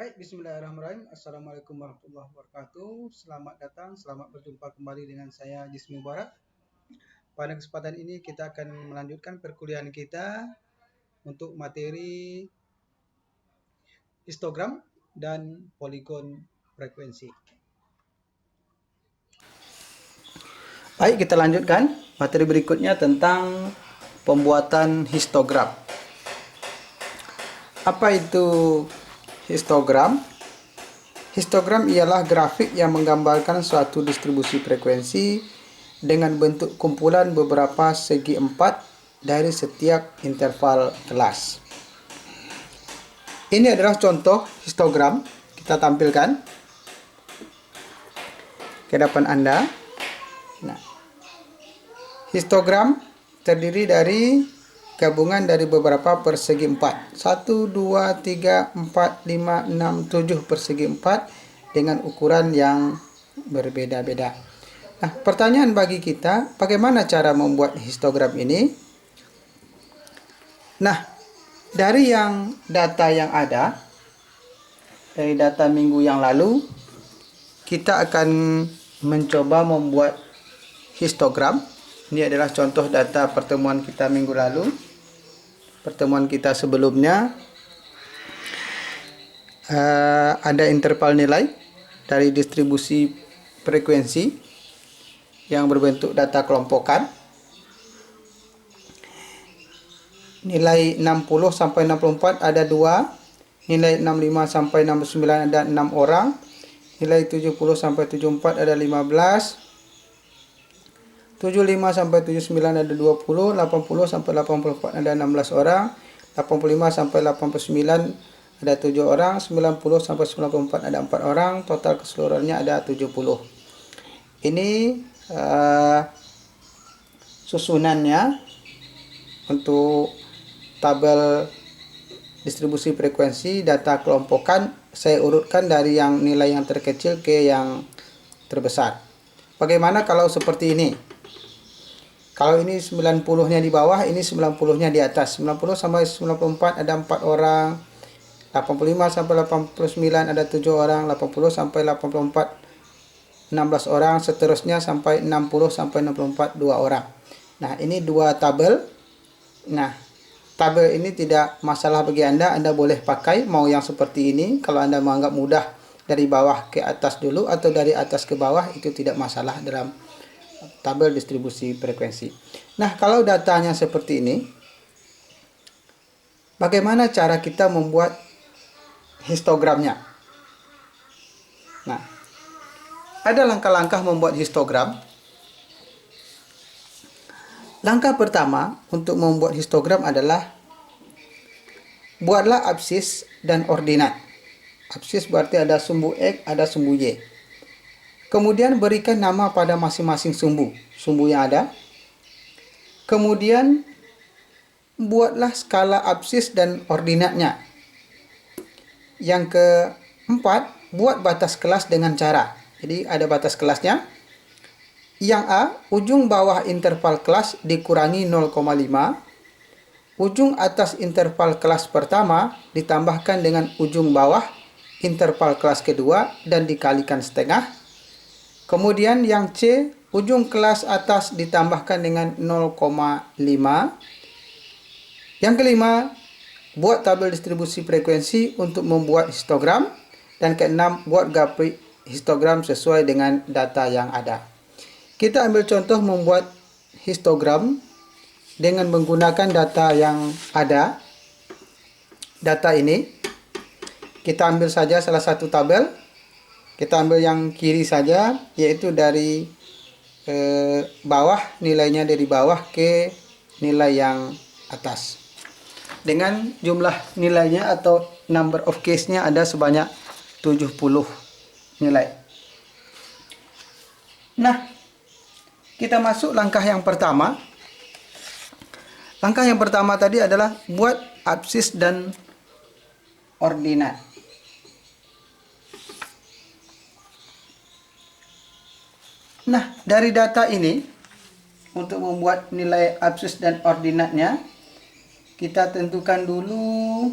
Baik, bismillahirrahmanirrahim. Assalamualaikum warahmatullahi wabarakatuh. Selamat datang, selamat berjumpa kembali dengan saya Jismi Mubarak. Pada kesempatan ini kita akan melanjutkan perkuliahan kita untuk materi histogram dan poligon frekuensi. Baik, kita lanjutkan materi berikutnya tentang pembuatan histogram. Apa itu histogram? Histogram ialah grafik yang menggambarkan suatu distribusi frekuensi dengan bentuk kumpulan beberapa segi empat dari setiap interval kelas. Ini adalah contoh histogram. Kita tampilkan ke depan Anda. Nah, histogram terdiri dari gabungan dari beberapa persegi 4. 1, 2, 3, 4, 5, 6, 7 persegi 4 dengan ukuran yang berbeda-beda. Nah, pertanyaan bagi kita, bagaimana cara membuat histogram ini? Nah, dari data yang ada, dari data minggu yang lalu, kita akan mencoba membuat histogram. Ini adalah contoh data pertemuan kita minggu lalu. Pertemuan kita sebelumnya ada interval nilai dari distribusi frekuensi yang berbentuk data kelompokan. Nilai 60 sampai 64 ada 2, nilai 65 sampai 69 ada 6 orang, nilai 70 sampai 74 ada 15, 75 sampai 79 ada 20, 80 sampai 84 ada 16 orang, 85 sampai 89 ada 7 orang, 90 sampai 94 ada 4 orang, total keseluruhannya ada 70. Ini susunannya untuk tabel distribusi frekuensi data kelompokan. Saya urutkan dari yang nilai yang terkecil ke yang terbesar. Bagaimana kalau seperti ini? Kalau ini 90-nya di bawah, ini 90-nya di atas. 90 sampai 94 ada 4 orang. 85 sampai 89 ada 7 orang. 80 sampai 84 16 orang. Seterusnya sampai 60 sampai 64 2 orang. Nah, ini dua tabel. Nah, tabel ini tidak masalah bagi Anda. Anda boleh pakai mau yang seperti ini. Kalau Anda menganggap mudah dari bawah ke atas dulu atau dari atas ke bawah, itu tidak masalah dalam tabel distribusi frekuensi. Nah, kalau datanya seperti ini, bagaimana cara kita membuat histogramnya? Nah, ada langkah-langkah membuat histogram. Langkah pertama untuk membuat histogram adalah buatlah absis dan ordinat. Absis berarti ada sumbu X, ada sumbu Y. Kemudian berikan nama pada masing-masing sumbu yang ada. Kemudian buatlah skala absis dan ordinatnya. Yang keempat, buat batas kelas dengan cara. Jadi ada batas kelasnya. Yang A, ujung bawah interval kelas dikurangi 0,5. Ujung atas interval kelas pertama ditambahkan dengan ujung bawah interval kelas kedua dan dikalikan setengah. Kemudian yang C, ujung kelas atas ditambahkan dengan 0,5. Yang kelima, buat tabel distribusi frekuensi untuk membuat histogram. Dan keenam, buat grafik histogram sesuai dengan data yang ada. Kita ambil contoh membuat histogram dengan menggunakan data yang ada. Data ini, kita ambil saja salah satu tabel. Kita ambil yang kiri saja, yaitu dari bawah, nilainya dari bawah ke nilai yang atas. Dengan jumlah nilainya atau number of case-nya ada sebanyak 70 nilai. Nah, kita masuk langkah yang pertama. Langkah yang pertama tadi adalah buat absis dan ordinat. Nah, dari data ini, untuk membuat nilai absis dan ordinatnya, kita tentukan dulu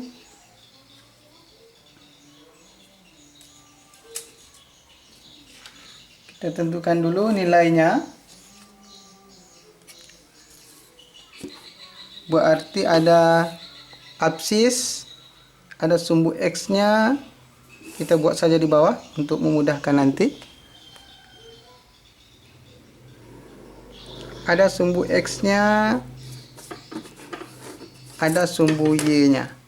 Kita tentukan dulu nilainya. Berarti ada absis, ada sumbu X-nya. Kita buat saja di bawah untuk memudahkan nanti. Ada sumbu X-nya, ada sumbu Y-nya.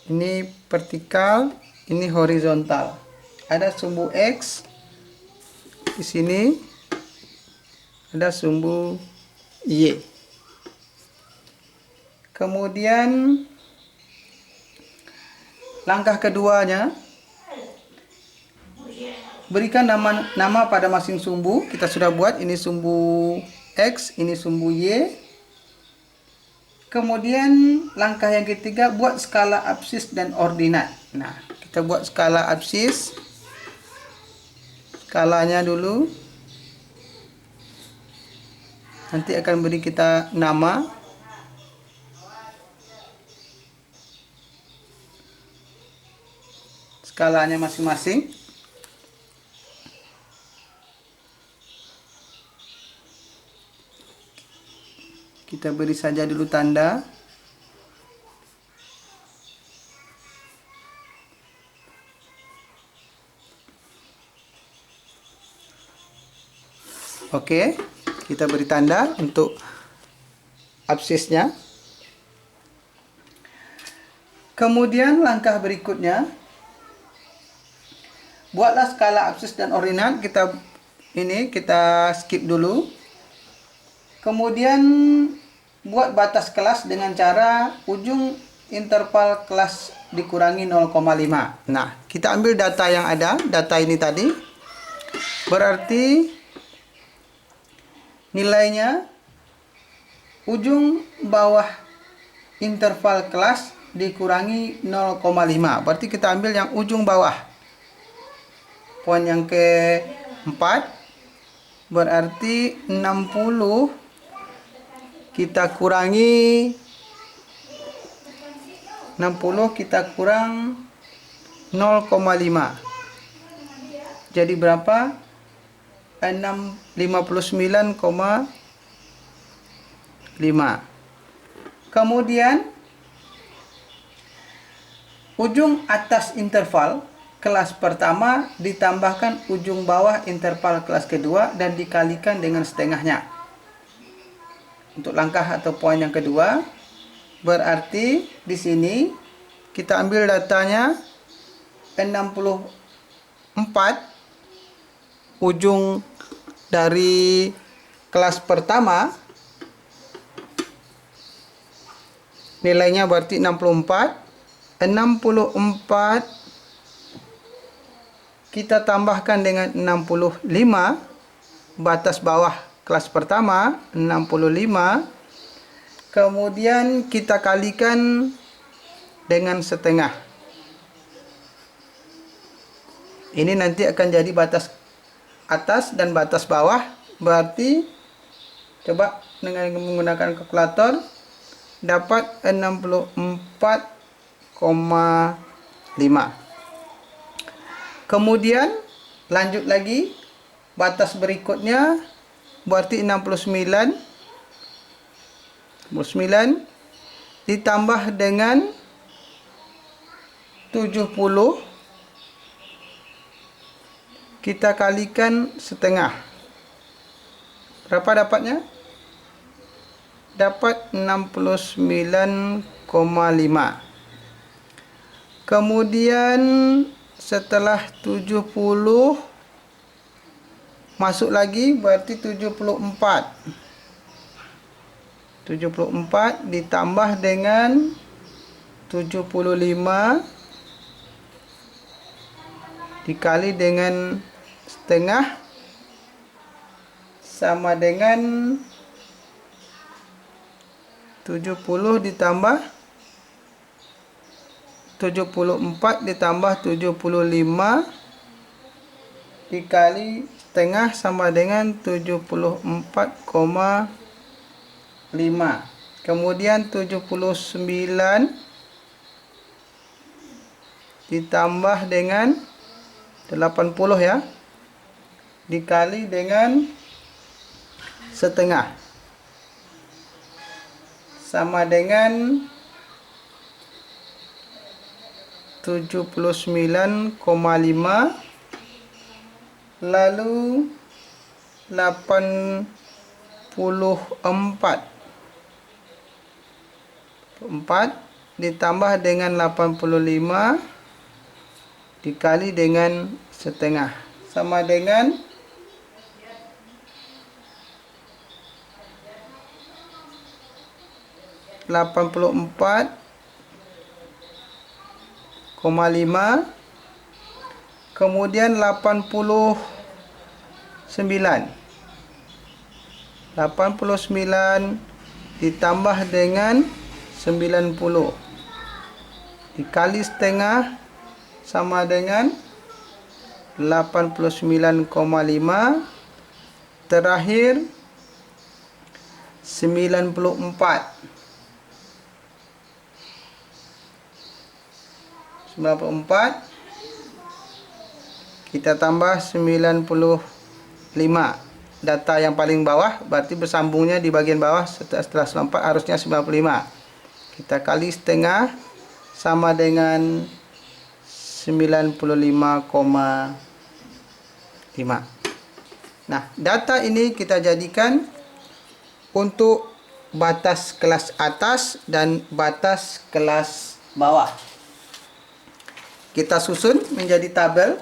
Ini vertikal, ini horizontal. Ada sumbu X di sini, ada sumbu Y. Kemudian langkah keduanya, berikan nama pada masing sumbu. Kita sudah buat, ini sumbu X, ini sumbu Y. Kemudian langkah yang ketiga, buat skala absis dan ordinat. Nah, kita buat skala absis. Skalanya dulu. Nanti akan beri kita nama. Skalanya masing-masing. Kita beri saja dulu tanda. Oke, kita beri tanda untuk absisnya. Kemudian langkah berikutnya, buatlah skala absis dan ordinat. Kita skip dulu. Kemudian buat batas kelas dengan cara ujung interval kelas dikurangi 0,5. Nah, kita ambil data yang ada, data ini tadi. Berarti nilainya ujung bawah interval kelas dikurangi 0,5. Berarti kita ambil yang ujung bawah. Poin yang keempat, berarti 60 kita kurangi 60 kita kurang 0,5. Jadi berapa? 59,5. Kemudian ujung atas interval kelas pertama ditambahkan ujung bawah interval kelas kedua dan dikalikan dengan setengahnya. Untuk langkah atau poin yang kedua, berarti di sini kita ambil datanya 64 ujung dari kelas pertama, nilainya berarti 64. 64 kita tambahkan dengan 65, batas bawah kelas pertama 65, kemudian kita kalikan dengan setengah. Ini nanti akan jadi batas atas dan batas bawah. Berarti coba dengan menggunakan kalkulator dapat 64,5. Kemudian lanjut lagi, batas berikutnya berarti 69 ditambah dengan 70, kita kalikan setengah. Berapa dapatnya? Dapat 69,5. Kemudian setelah 70 masuk lagi berarti 74 ditambah dengan 75 dikali dengan setengah sama dengan 70 ditambah 74 ditambah 75 dikali setengah sama dengan 74,5. Kemudian 79 ditambah dengan 80 ya, dikali dengan setengah, sama dengan 79,5, lalu 84 ditambah dengan 85 dikali dengan setengah, sama dengan 84,5, kemudian 89 ditambah dengan 90 dikali setengah, sama dengan 89,5, terakhir 94. Kita tambah 95. Data yang paling bawah berarti bersambungnya di bagian bawah setelah 94 harusnya 95. Kita kali setengah, sama dengan 95,5. Nah, data ini kita jadikan untuk batas kelas atas dan batas kelas bawah. Kita susun menjadi tabel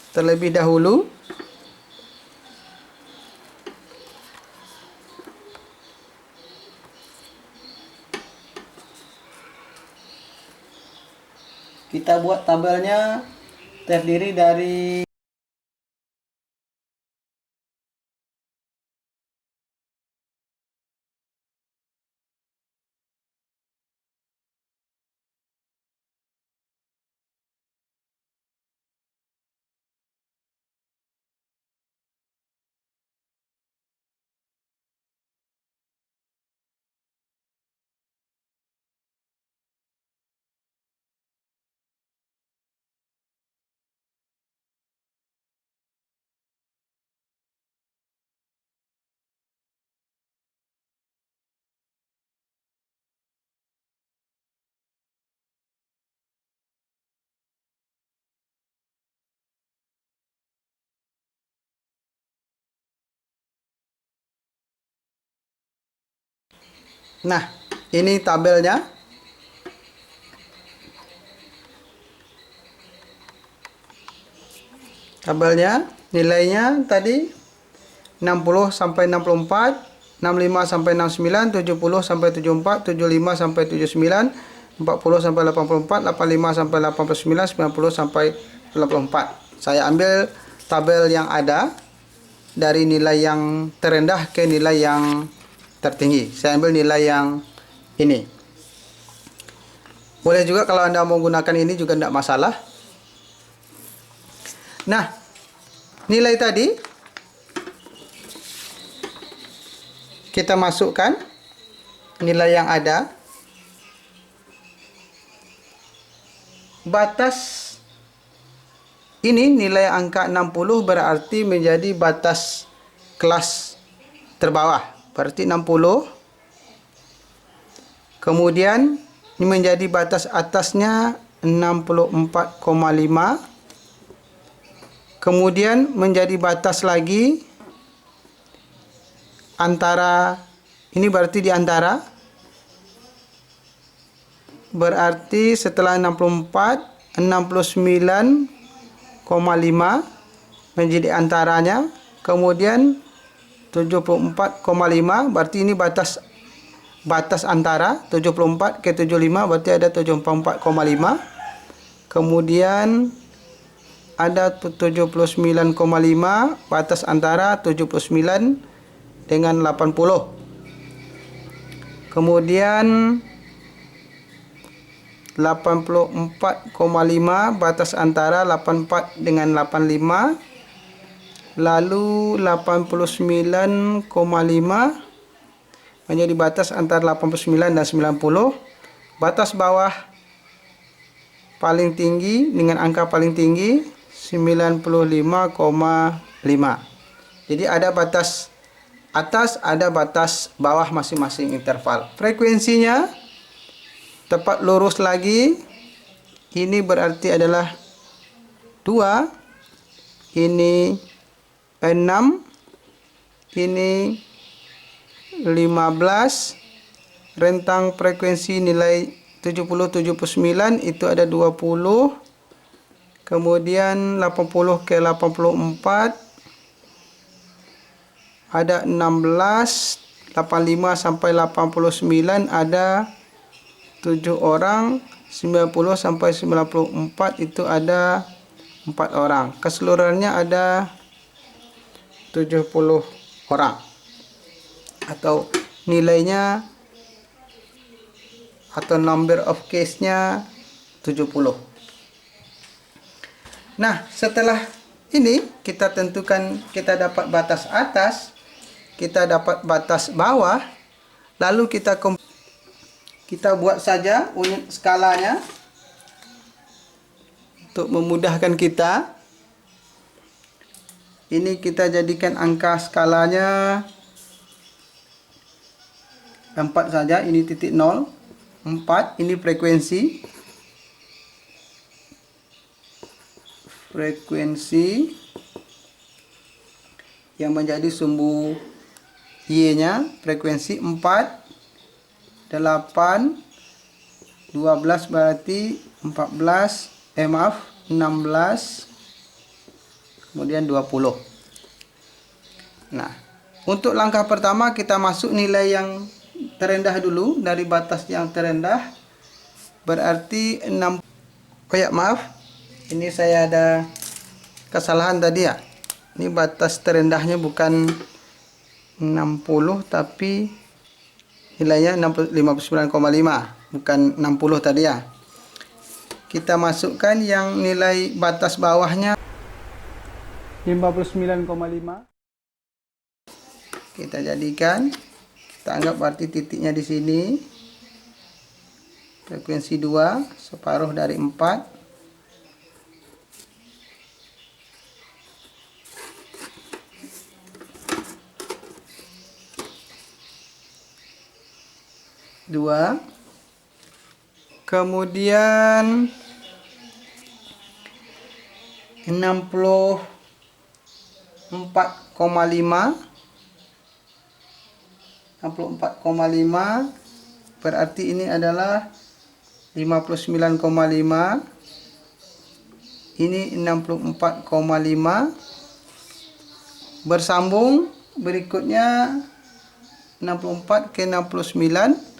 terlebih dahulu. Kita buat tabelnya terdiri dari Nah, ini tabelnya. Tabelnya nilainya tadi 60 sampai 64, 65 sampai 69, 70 sampai 74, 75 sampai 79, 40 sampai 84, 85 sampai 89, 90 sampai 84. Saya ambil tabel yang ada dari nilai yang terendah ke nilai yang tertinggi. Saya ambil nilai yang ini. Boleh juga kalau Anda mau gunakan ini juga tidak masalah. Nah, nilai tadi kita masukkan nilai yang ada. Batas ini nilai angka 60 berarti menjadi batas kelas terbawah. Berarti 60. Kemudian ini menjadi batas atasnya 64,5. Kemudian menjadi batas lagi antara, ini berarti di antara. Berarti setelah 64, 69,5 menjadi antaranya. Kemudian 74,5 berarti ini batas antara 74 ke 75, berarti ada 74,5. Kemudian ada 79,5 batas antara 79 dengan 80. Kemudian 84,5 batas antara 84 dengan 85. Lalu 89,5 menjadi batas antara 89 dan 90. Batas bawah paling tinggi dengan angka paling tinggi 95,5. Jadi ada batas atas, ada batas bawah masing-masing interval. Frekuensinya tepat lurus lagi. Ini berarti adalah 2, ini 6, ini 15. Rentang frekuensi nilai 70-79 itu ada 20. Kemudian 80 ke 84 ada 16, 85 sampai 89 ada 7 orang, 90 sampai 94 itu ada 4 orang. Keseluruhannya ada 70 orang. Atau nilainya atau number of case-nya 70. Nah, setelah ini kita tentukan, kita dapat batas atas, kita dapat batas bawah, lalu kita buat saja unit skalanya untuk memudahkan kita. Ini kita jadikan angka skalanya 4 saja, ini titik 0, 4, ini frekuensi yang menjadi sumbu Y-nya, frekuensi 4, 8, 12 berarti 16, kemudian 20. Nah, untuk langkah pertama kita masuk nilai yang terendah dulu, dari batas yang terendah, berarti 6. Oh ya, maaf, ini saya ada kesalahan tadi ya. Ini batas terendahnya bukan 60 tapi nilainya 59,5, bukan 60 tadi ya. Kita masukkan yang nilai batas bawahnya 59,5. Kita jadikan, kita anggap berarti titiknya di sini. Frekuensi 2, separuh dari 4. Kemudian 64,5 berarti ini adalah 59,5, ini 64,5. Bersambung berikutnya 64 ke 69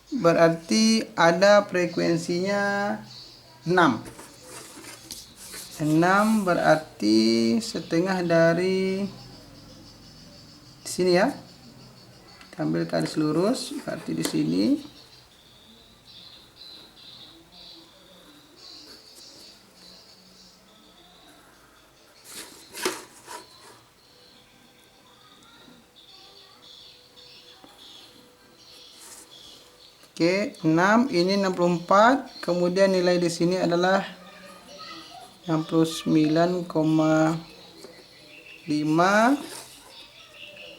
berarti ada frekuensinya 6. 6 berarti setengah dari sini ya. Kita ambil garis lurus, berarti di sini. Oke, 6, ini 64, kemudian nilai di sini adalah 69,5.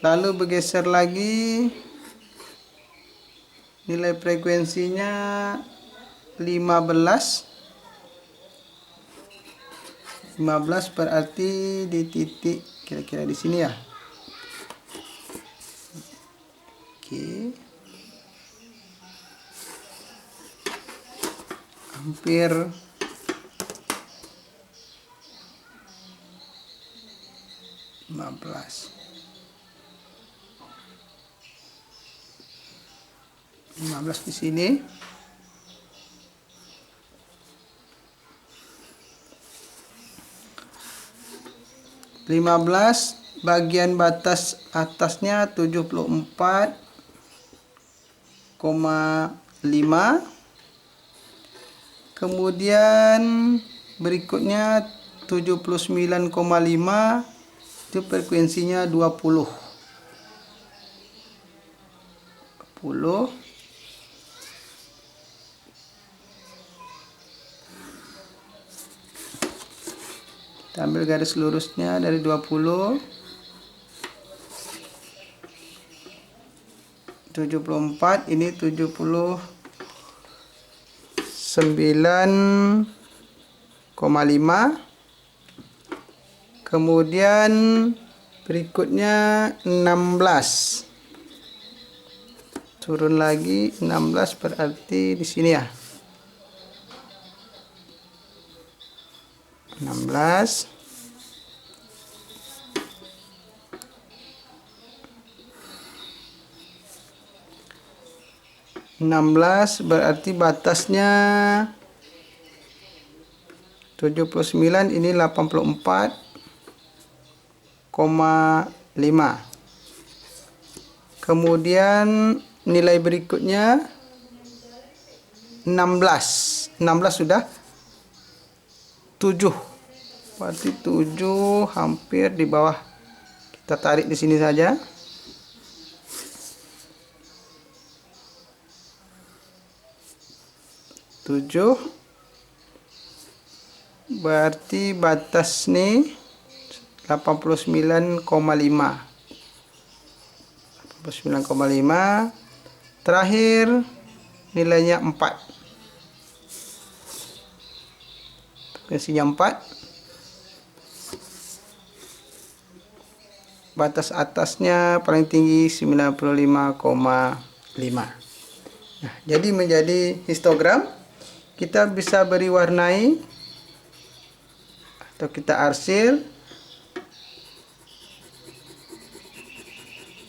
Lalu bergeser lagi, nilai frekuensinya 15. 15 berarti di titik kira-kira di sini ya. Oke. Hampir 15 di sini. Bagian batas atasnya 74,5. Kemudian berikutnya 79,5, itu frekuensinya 20. Kita ambil garis lurusnya dari 20, 74, ini 79,5. Kemudian berikutnya 16. Turun lagi 16, berarti di sini ya. 16. Berarti batasnya 79, ini 84,5. Kemudian nilai berikutnya 16. 16 sudah 7. Berarti 7 hampir di bawah. Kita tarik di sini saja. 7. Berarti batas nih 89,5. 89,5. Terakhir nilainya 4. Frekuensinya 4. Batas atasnya paling tinggi 95,5. Nah, jadi menjadi histogram. Kita bisa beri warnai atau kita arsir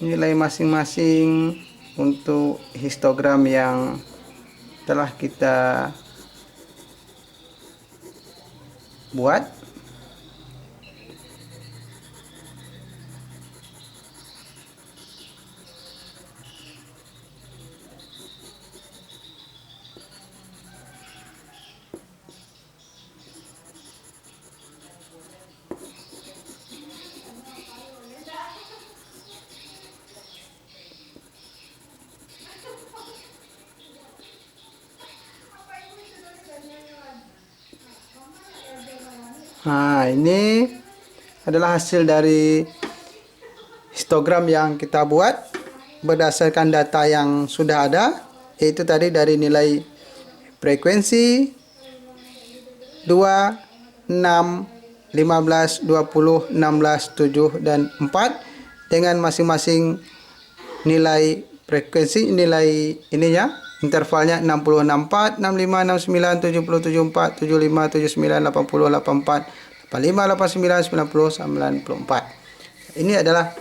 nilai masing-masing untuk histogram yang telah kita buat. Nah, ini adalah hasil dari histogram yang kita buat berdasarkan data yang sudah ada, yaitu tadi dari nilai frekuensi 2, 6, 15, 20, 16, 7, dan 4 dengan masing-masing nilai frekuensi, nilai ininya, intervalnya 60, 64, 65, 69, 70, 74, 75, 79, 80, 84, 85, 89, 90, 94. Ini adalah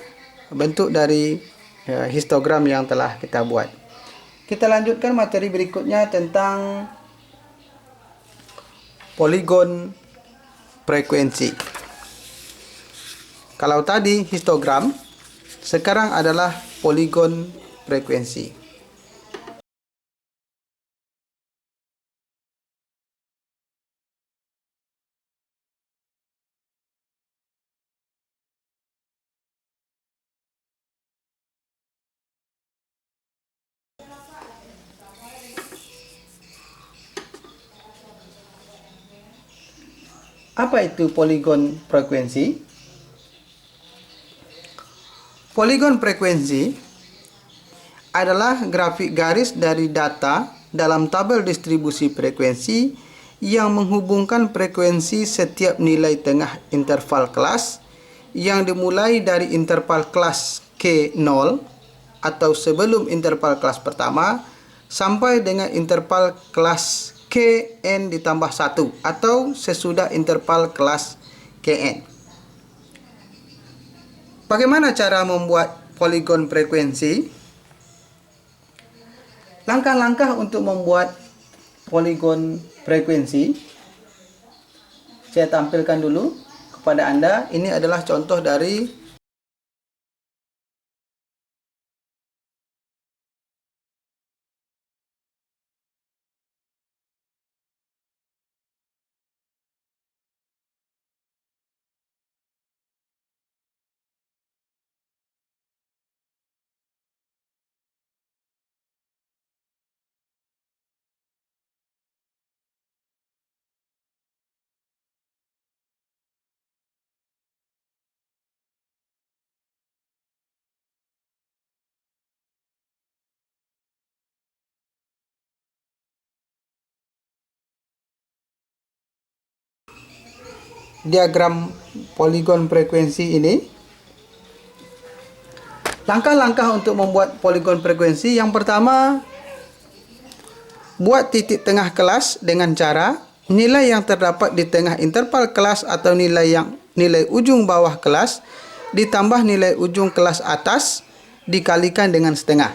bentuk dari histogram yang telah kita buat. Kita lanjutkan materi berikutnya tentang poligon frekuensi. Kalau tadi histogram, sekarang adalah poligon frekuensi. Apa itu poligon frekuensi? Poligon frekuensi adalah grafik garis dari data dalam tabel distribusi frekuensi yang menghubungkan frekuensi setiap nilai tengah interval kelas yang dimulai dari interval kelas K0 atau sebelum interval kelas pertama sampai dengan interval kelas Kn ditambah 1 atau sesudah interval kelas Kn. Bagaimana cara membuat poligon frekuensi? Langkah-langkah untuk membuat poligon frekuensi saya tampilkan dulu kepada Anda. Ini adalah contoh dari diagram poligon frekuensi ini. Langkah-langkah untuk membuat poligon frekuensi. Yang pertama, buat titik tengah kelas dengan cara nilai yang terdapat di tengah interval kelas atau nilai ujung bawah kelas ditambah nilai ujung kelas atas dikalikan dengan setengah.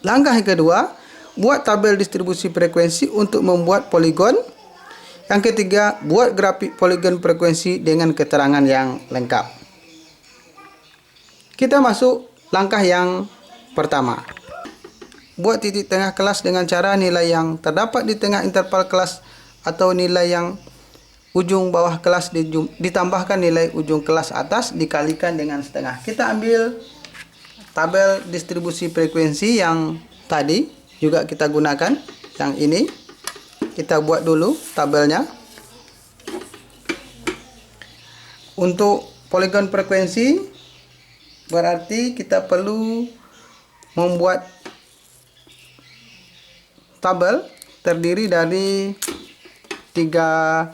Langkah yang kedua, buat tabel distribusi frekuensi untuk membuat poligon. Yang ketiga, buat grafik poligon frekuensi dengan keterangan yang lengkap. Kita masuk langkah yang pertama. Buat titik tengah kelas dengan cara nilai yang terdapat di tengah interval kelas atau nilai yang ujung bawah kelas ditambahkan nilai ujung kelas atas dikalikan dengan setengah. Kita ambil tabel distribusi frekuensi yang tadi juga kita gunakan. Yang ini kita buat dulu tabelnya. Untuk poligon frekuensi berarti kita perlu membuat tabel terdiri dari 3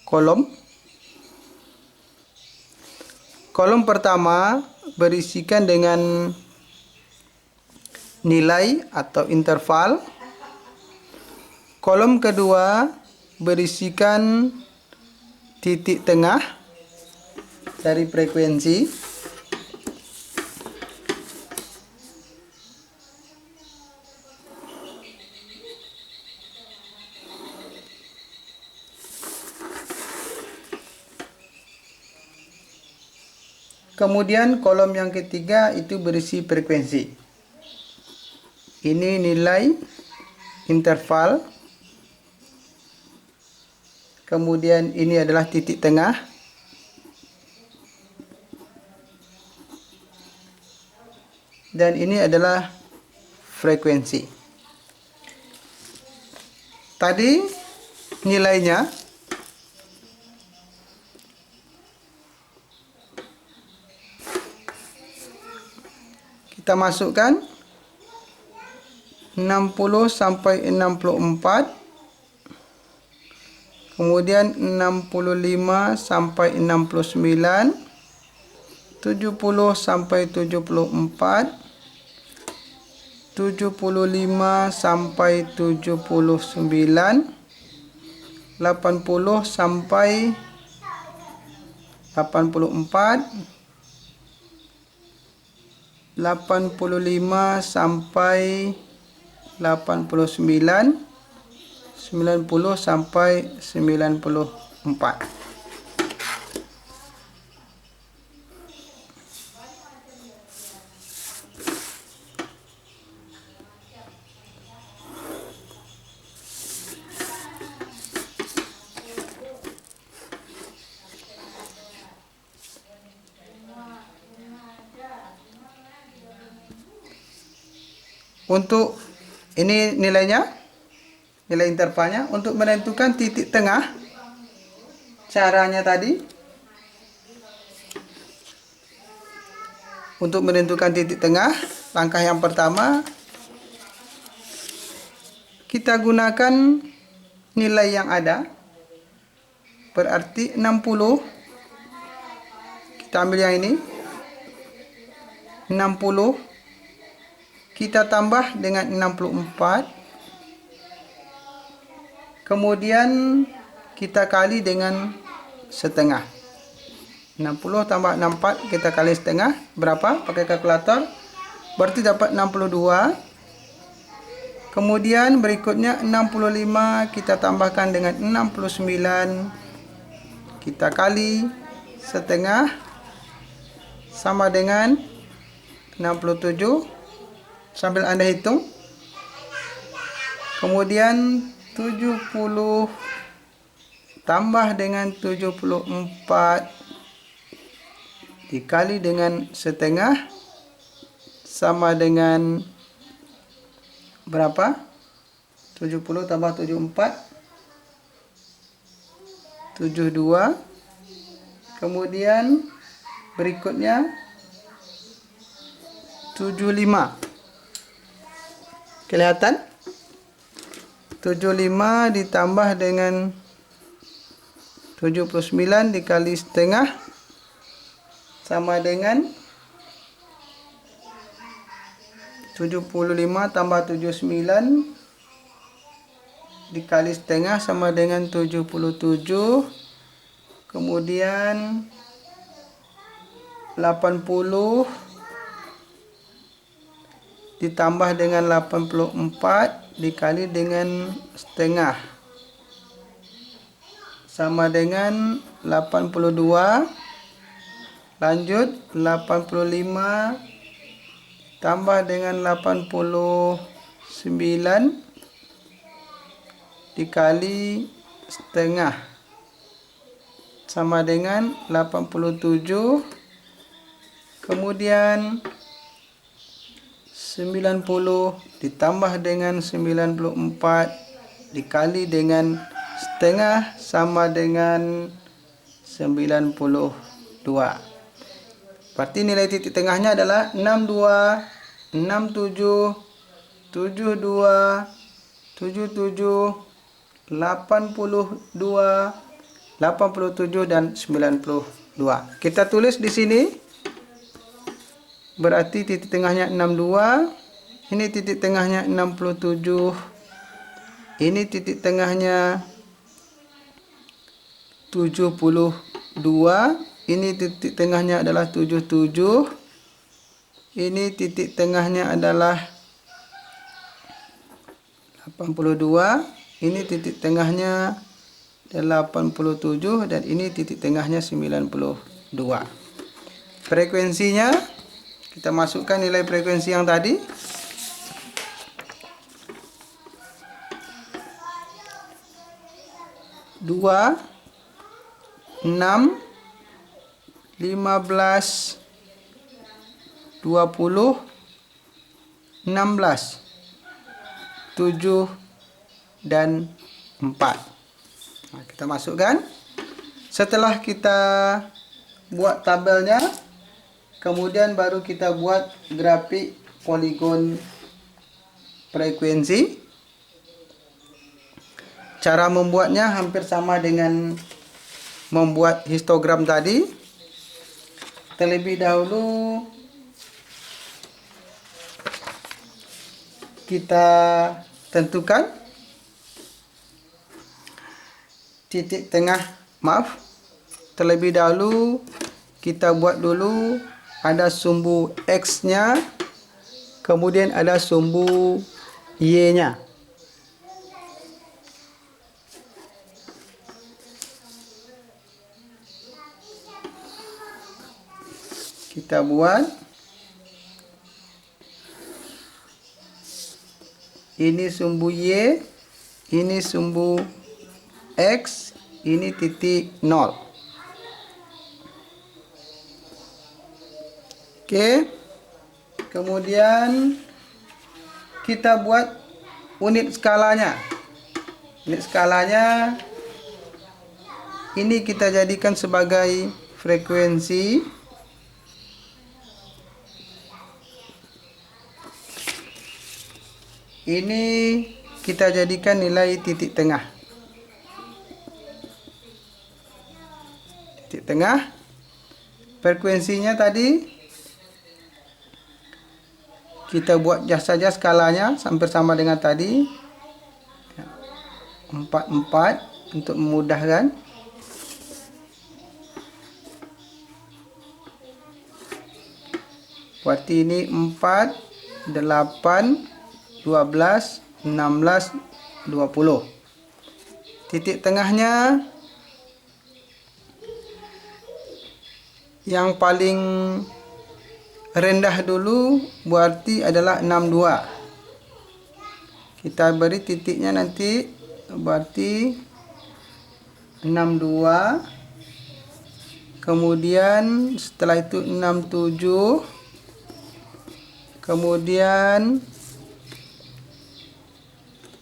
kolom. Kolom pertama berisikan dengan nilai atau interval. Kolom kedua berisikan titik tengah dari frekuensi. Kemudian kolom yang ketiga itu berisi frekuensi. Ini nilai interval. Kemudian ini adalah titik tengah. Dan ini adalah frekuensi. Tadi nilainya kita masukkan 60 sampai 64, kemudian 65 sampai 69, 70 sampai 74, 75 sampai 79, 80 sampai 84, 85 sampai 89, 90 sampai 94. Untuk ini nilainya, nilai intervalnya. Untuk menentukan titik tengah, caranya tadi, untuk menentukan titik tengah, langkah yang pertama, kita gunakan nilai yang ada, berarti 60, kita ambil yang ini, 60, kita tambah dengan 64, kemudian kita kali dengan setengah. 60 tambah 64 kita kali setengah, berapa? Pakai kalkulator, berarti dapat 62. Kemudian berikutnya 65 kita tambahkan dengan 69, kita kali setengah, sama dengan 67. Sambil Anda hitung. Kemudian 70 tambah dengan 74 dikali dengan setengah sama dengan berapa? 70 tambah 74, 72. Kemudian berikutnya 75. Kelihatan? 75 ditambah dengan 79 dikali setengah sama dengan 75 tambah 79 dikali setengah sama dengan 77. Kemudian 80 ditambah dengan 84 dikali dengan setengah sama dengan 82. Lanjut 85 tambah dengan 89 dikali setengah sama dengan 87. Kemudian 90 ditambah dengan 94 dikali dengan setengah sama dengan 92. Berarti nilai titik tengahnya adalah 62, 67, 72, 77, 82, 87 dan 92. Kita tulis di sini. Berarti titik tengahnya 62. Ini titik tengahnya 67. Ini titik tengahnya 72. Ini titik tengahnya adalah 77. Ini titik tengahnya adalah 82. Ini titik tengahnya 87 dan ini titik tengahnya 92. Frekuensinya kita masukkan nilai frekuensi yang tadi. 2, 6, 15, 20, 16, 7 dan 4. Nah, kita masukkan. Setelah kita buat tabelnya, kemudian baru kita buat grafik poligon frekuensi. Cara membuatnya hampir sama dengan membuat histogram tadi. Terlebih dahulu kita tentukan titik tengah, terlebih dahulu kita buat dulu ada sumbu X nya, kemudian ada sumbu Y nya. Kita buat ini sumbu Y, ini sumbu X, ini titik 0. Oke. Kemudian kita buat unit skalanya. Unit skalanya ini kita jadikan sebagai frekuensi. Ini kita jadikan nilai titik tengah. Titik tengah. Frekuensinya tadi kita buat saja skalanya hampir sama dengan tadi. 44 untuk memudahkan. Berarti ini 4, 8, 12, 16, 20. Titik tengahnya yang paling rendah dulu berarti adalah 62. Kita beri titiknya nanti berarti 62. Kemudian setelah itu 67. Kemudian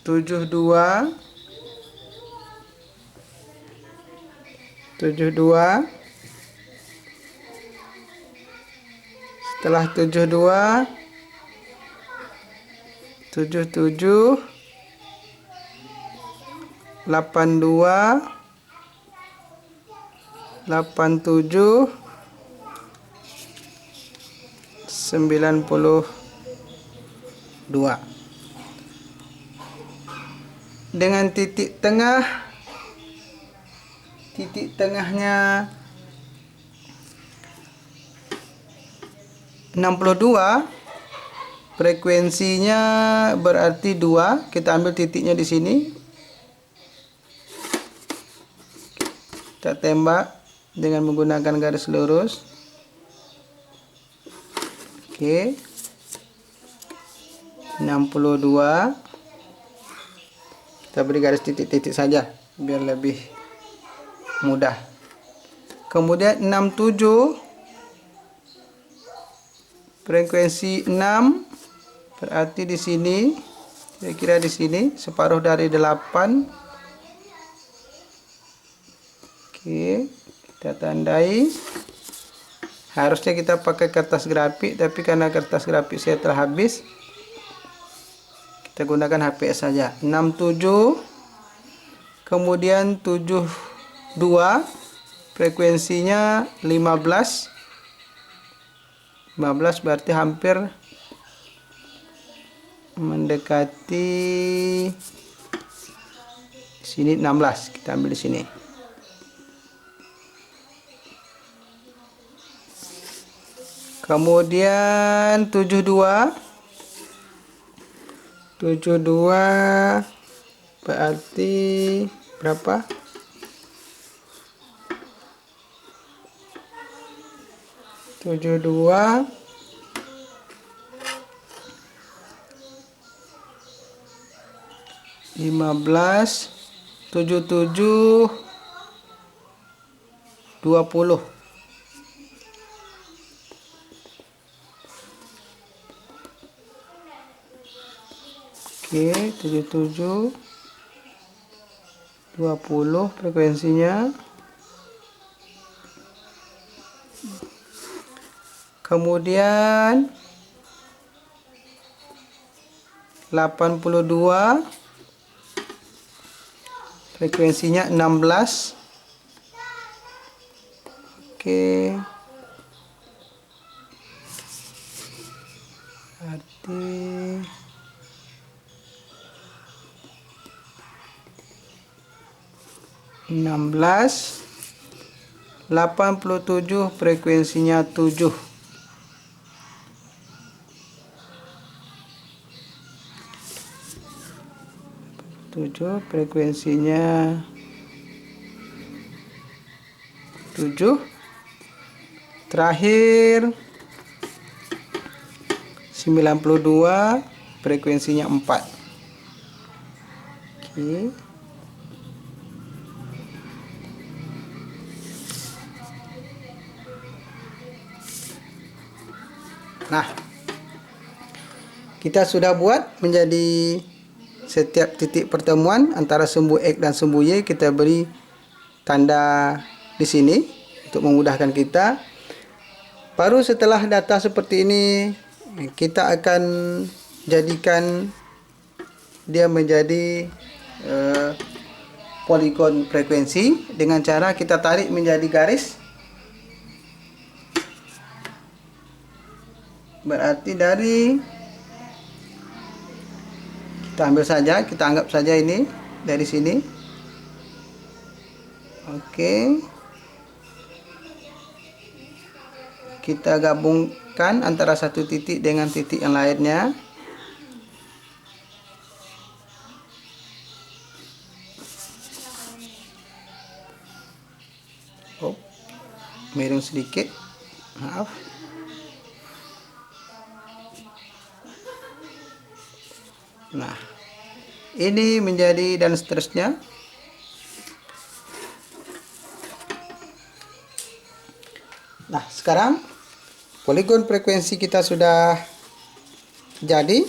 72, 72. Setelah 72, 77, 82, 87 92. Dengan titik tengahnya 62, frekuensinya berarti 2. Kita ambil titiknya di sini. Kita tembak dengan menggunakan garis lurus. Oke. 62. Kita beri garis titik-titik saja biar lebih mudah. Kemudian 67, frekuensi 6 berarti di sini, kira-kira di sini, separuh dari 8. Oke, kita tandai. Harusnya kita pakai kertas grafik, tapi karena kertas grafik saya telah habis, kita gunakan HPS saja. 67, kemudian 72, frekuensinya 15. 15 berarti hampir mendekati sini 16. Kita ambil di sini. Kemudian 72 berarti berapa? 72 15 77 20. Oke, 77 20 frekuensinya. Kemudian 82, frekuensinya 16. Oke. Berarti 16. 87 frekuensinya 7. 7 frekuensinya 7. Terakhir 92 frekuensinya 4. Oke. Nah, kita sudah buat menjadi setiap titik pertemuan antara sumbu X dan sumbu Y, kita beri tanda di sini untuk memudahkan kita. Baru setelah data seperti ini, kita akan jadikan dia menjadi poligon frekuensi dengan cara kita tarik menjadi garis. Berarti dari, kita ambil saja, kita anggap saja ini dari sini. Oke. Kita gabungkan antara satu titik dengan titik yang lainnya. Oh, miring sedikit. Maaf. Nah, ini menjadi dan seterusnya. Nah, sekarang poligon frekuensi kita sudah jadi.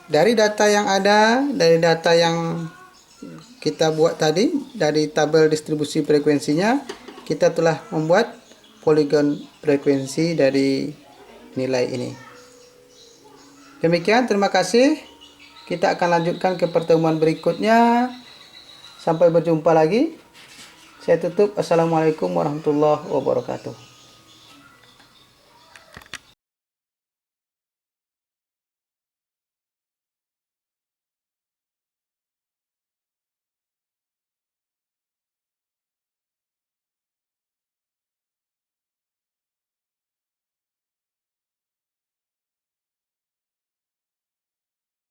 Dari data yang ada, dari data yang kita buat tadi, dari tabel distribusi frekuensinya, kita telah membuat poligon frekuensi dari nilai ini. Demikian, terima kasih. Kita akan lanjutkan ke pertemuan berikutnya. Sampai berjumpa lagi. Saya tutup. Assalamualaikum warahmatullahi wabarakatuh.